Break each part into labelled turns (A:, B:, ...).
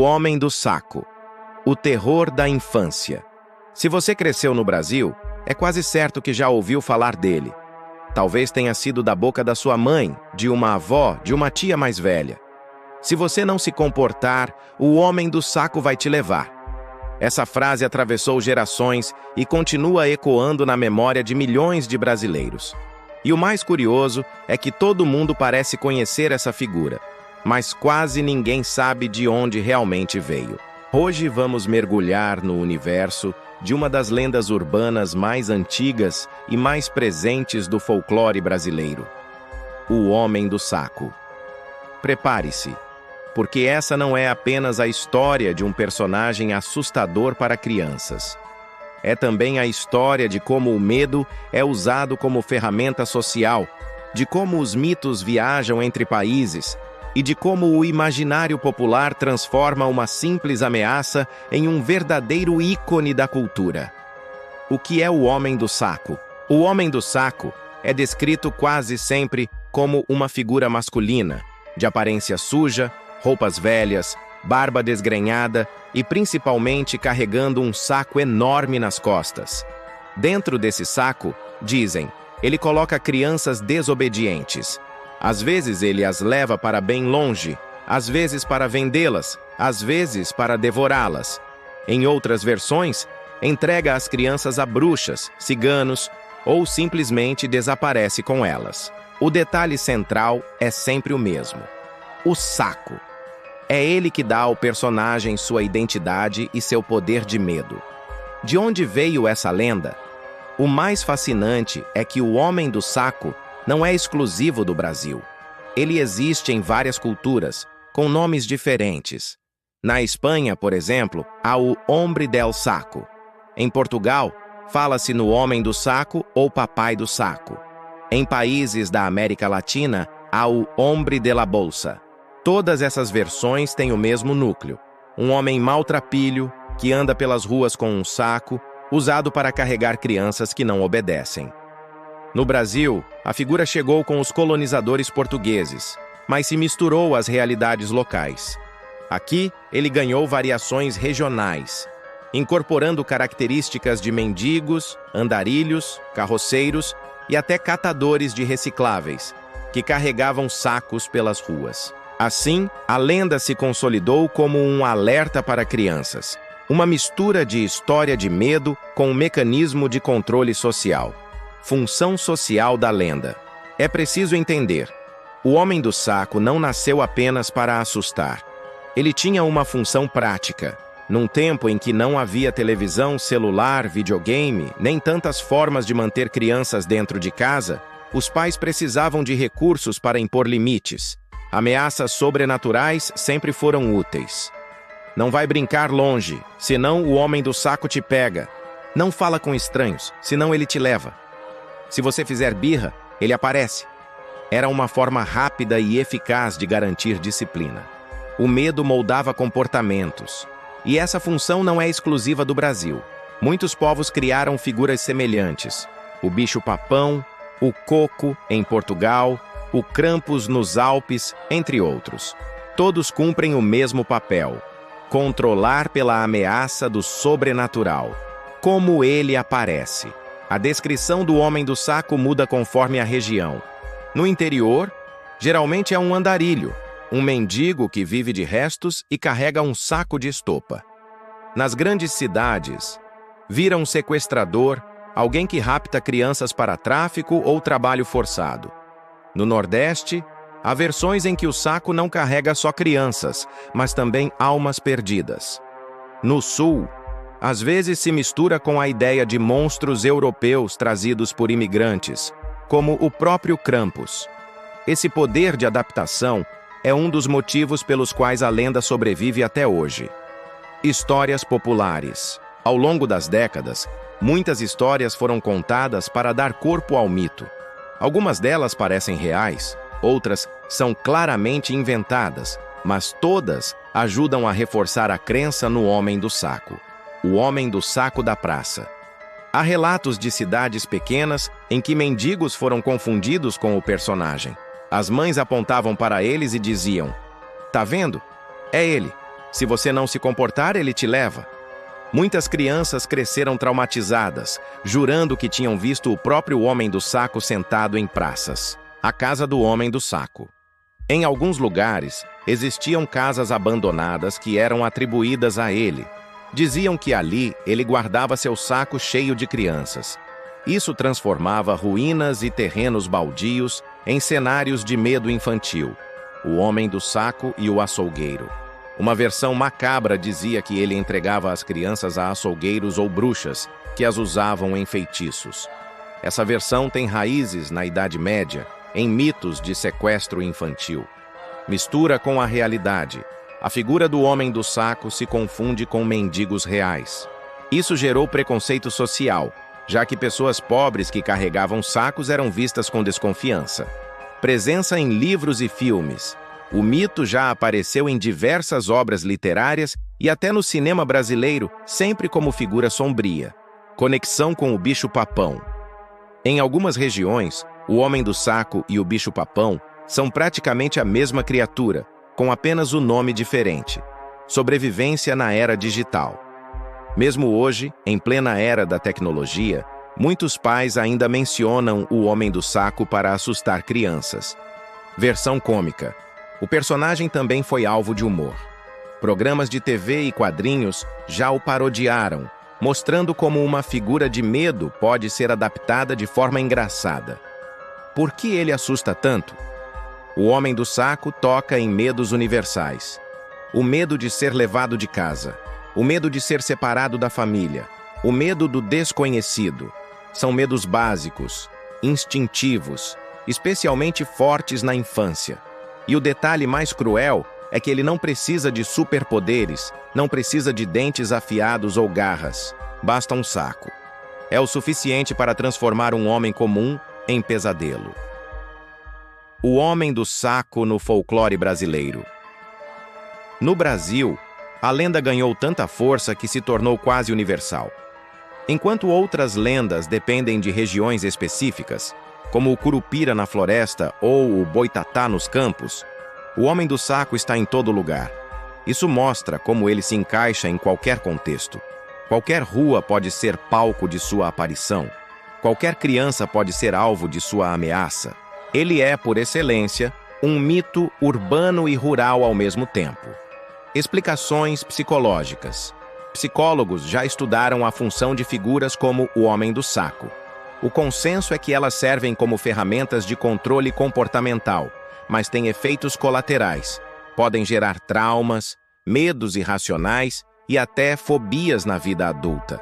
A: Homem do Saco. O terror da infância. Se você cresceu no Brasil, é quase certo que já ouviu falar dele. Talvez tenha sido da boca da sua mãe, de uma avó, de uma tia mais velha. Se você não se comportar, o Homem do Saco vai te levar. Essa frase atravessou gerações e continua ecoando na memória de milhões de brasileiros. E o mais curioso é que todo mundo parece conhecer essa figura, mas quase ninguém sabe de onde realmente veio. Hoje vamos mergulhar no universo de uma das lendas urbanas mais antigas e mais presentes do folclore brasileiro: o Homem do Saco. Prepare-se, porque essa não é apenas a história de um personagem assustador para crianças. É também a história de como o medo é usado como ferramenta social, de como os mitos viajam entre países e de como o imaginário popular transforma uma simples ameaça em um verdadeiro ícone da cultura. O que é o Homem do Saco? O Homem do Saco é descrito quase sempre como uma figura masculina, de aparência suja, roupas velhas, barba desgrenhada e principalmente carregando um saco enorme nas costas. Dentro desse saco, dizem, ele coloca crianças desobedientes. Às vezes ele as leva para bem longe, às vezes para vendê-las, às vezes para devorá-las. Em outras versões, entrega as crianças a bruxas, ciganos ou simplesmente desaparece com elas. O detalhe central é sempre o mesmo: o saco. É ele que dá ao personagem sua identidade e seu poder de medo. De onde veio essa lenda? O mais fascinante é que o Homem do Saco não é exclusivo do Brasil. Ele existe em várias culturas, com nomes diferentes. Na Espanha, por exemplo, há o Hombre del Saco. Em Portugal, fala-se no Homem do Saco ou Papai do Saco. Em países da América Latina, há o Hombre de la Bolsa. Todas essas versões têm o mesmo núcleo: um homem maltrapilho que anda pelas ruas com um saco, usado para carregar crianças que não obedecem. No Brasil, a figura chegou com os colonizadores portugueses, mas se misturou às realidades locais. Aqui, ele ganhou variações regionais, incorporando características de mendigos, andarilhos, carroceiros e até catadores de recicláveis, que carregavam sacos pelas ruas. Assim, a lenda se consolidou como um alerta para crianças, uma mistura de história de medo com um mecanismo de controle social. Função social da lenda. É preciso entender: o Homem do Saco não nasceu apenas para assustar. Ele tinha uma função prática. Num tempo em que não havia televisão, celular, videogame, nem tantas formas de manter crianças dentro de casa, os pais precisavam de recursos para impor limites. Ameaças sobrenaturais sempre foram úteis. Não vai brincar longe, senão o Homem do Saco te pega. Não fala com estranhos, senão ele te leva. Se você fizer birra, ele aparece. Era uma forma rápida e eficaz de garantir disciplina. O medo moldava comportamentos. E essa função não é exclusiva do Brasil. Muitos povos criaram figuras semelhantes: o bicho-papão, o coco, em Portugal, o Krampus nos Alpes, entre outros. Todos cumprem o mesmo papel: controlar pela ameaça do sobrenatural. Como ele aparece? A descrição do Homem do Saco muda conforme a região. No interior, geralmente é um andarilho, um mendigo que vive de restos e carrega um saco de estopa. Nas grandes cidades, vira um sequestrador, alguém que rapta crianças para tráfico ou trabalho forçado. No Nordeste, há versões em que o saco não carrega só crianças, mas também almas perdidas. No Sul, às vezes se mistura com a ideia de monstros europeus trazidos por imigrantes, como o próprio Krampus. Esse poder de adaptação é um dos motivos pelos quais a lenda sobrevive até hoje. Histórias populares. Ao longo das décadas, muitas histórias foram contadas para dar corpo ao mito. Algumas delas parecem reais, outras são claramente inventadas, mas todas ajudam a reforçar a crença no Homem do Saco. O Homem do Saco da Praça. Há relatos de cidades pequenas em que mendigos foram confundidos com o personagem. As mães apontavam para eles e diziam: "Tá vendo? É ele." Se você não se comportar, ele te leva. Muitas crianças cresceram traumatizadas, jurando que tinham visto o próprio Homem do Saco sentado em praças. A casa do Homem do Saco. Em alguns lugares, existiam casas abandonadas que eram atribuídas a ele. Diziam que ali ele guardava seu saco cheio de crianças. Isso transformava ruínas e terrenos baldios em cenários de medo infantil. O Homem do Saco e o Açougueiro. Uma versão macabra dizia que ele entregava as crianças a açougueiros ou bruxas, que as usavam em feitiços. Essa versão tem raízes na Idade Média, em mitos de sequestro infantil. Mistura com a realidade. A figura do Homem do Saco se confunde com mendigos reais. Isso gerou preconceito social, já que pessoas pobres que carregavam sacos eram vistas com desconfiança. Presença em livros e filmes. O mito já apareceu em diversas obras literárias e até no cinema brasileiro, sempre como figura sombria. Conexão com o bicho-papão. Em algumas regiões, o Homem do Saco e o bicho-papão são praticamente a mesma criatura, com apenas o nome diferente. Sobrevivência na era digital. Mesmo hoje, em plena era da tecnologia, muitos pais ainda mencionam o Homem do Saco para assustar crianças. Versão cômica. O personagem também foi alvo de humor. Programas de TV e quadrinhos já o parodiaram, mostrando como uma figura de medo pode ser adaptada de forma engraçada. Por que ele assusta tanto? O Homem do Saco toca em medos universais. O medo de ser levado de casa. O medo de ser separado da família. O medo do desconhecido. São medos básicos, instintivos, especialmente fortes na infância. E o detalhe mais cruel é que ele não precisa de superpoderes, não precisa de dentes afiados ou garras. Basta um saco. É o suficiente para transformar um homem comum em pesadelo. O Homem do Saco no folclore brasileiro. No Brasil, a lenda ganhou tanta força que se tornou quase universal. Enquanto outras lendas dependem de regiões específicas, como o Curupira na floresta ou o Boitatá nos campos, o Homem do Saco está em todo lugar. Isso mostra como ele se encaixa em qualquer contexto. Qualquer rua pode ser palco de sua aparição. Qualquer criança pode ser alvo de sua ameaça. Ele é, por excelência, um mito urbano e rural ao mesmo tempo. Explicações psicológicas. Psicólogos já estudaram a função de figuras como o Homem do Saco. O consenso é que elas servem como ferramentas de controle comportamental, mas têm efeitos colaterais. Podem gerar traumas, medos irracionais e até fobias na vida adulta.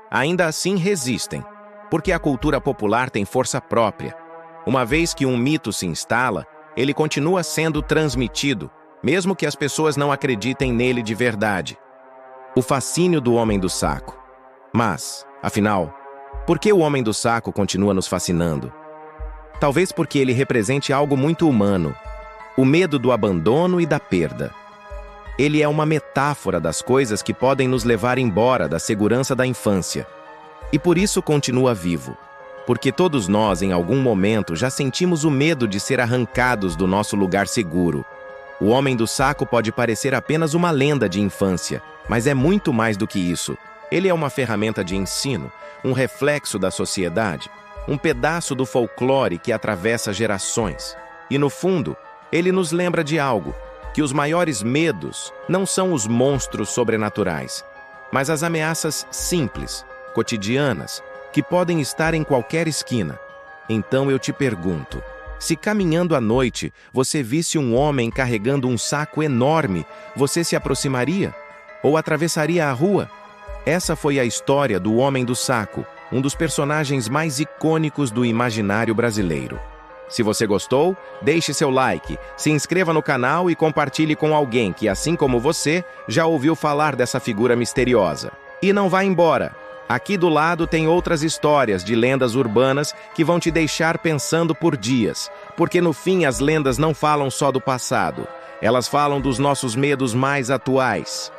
A: Ainda assim resistem, porque a cultura popular tem força própria. Uma vez que um mito se instala, ele continua sendo transmitido, mesmo que as pessoas não acreditem nele de verdade. O fascínio do Homem do Saco. Mas, afinal, por que o Homem do Saco continua nos fascinando? Talvez porque ele represente algo muito humano, o medo do abandono e da perda. Ele é uma metáfora das coisas que podem nos levar embora da segurança da infância. E por isso continua vivo, porque todos nós, em algum momento, já sentimos o medo de ser arrancados do nosso lugar seguro. O Homem do Saco pode parecer apenas uma lenda de infância, mas é muito mais do que isso. Ele é uma ferramenta de ensino, um reflexo da sociedade, um pedaço do folclore que atravessa gerações. E, no fundo, ele nos lembra de algo, que os maiores medos não são os monstros sobrenaturais, mas as ameaças simples, cotidianas, que podem estar em qualquer esquina. Então eu te pergunto, se caminhando à noite você visse um homem carregando um saco enorme, você se aproximaria? Ou atravessaria a rua? Essa foi a história do Homem do Saco, um dos personagens mais icônicos do imaginário brasileiro. Se você gostou, deixe seu like, se inscreva no canal e compartilhe com alguém que, assim como você, já ouviu falar dessa figura misteriosa. E não vá embora! Aqui do lado tem outras histórias de lendas urbanas que vão te deixar pensando por dias, porque no fim as lendas não falam só do passado, elas falam dos nossos medos mais atuais.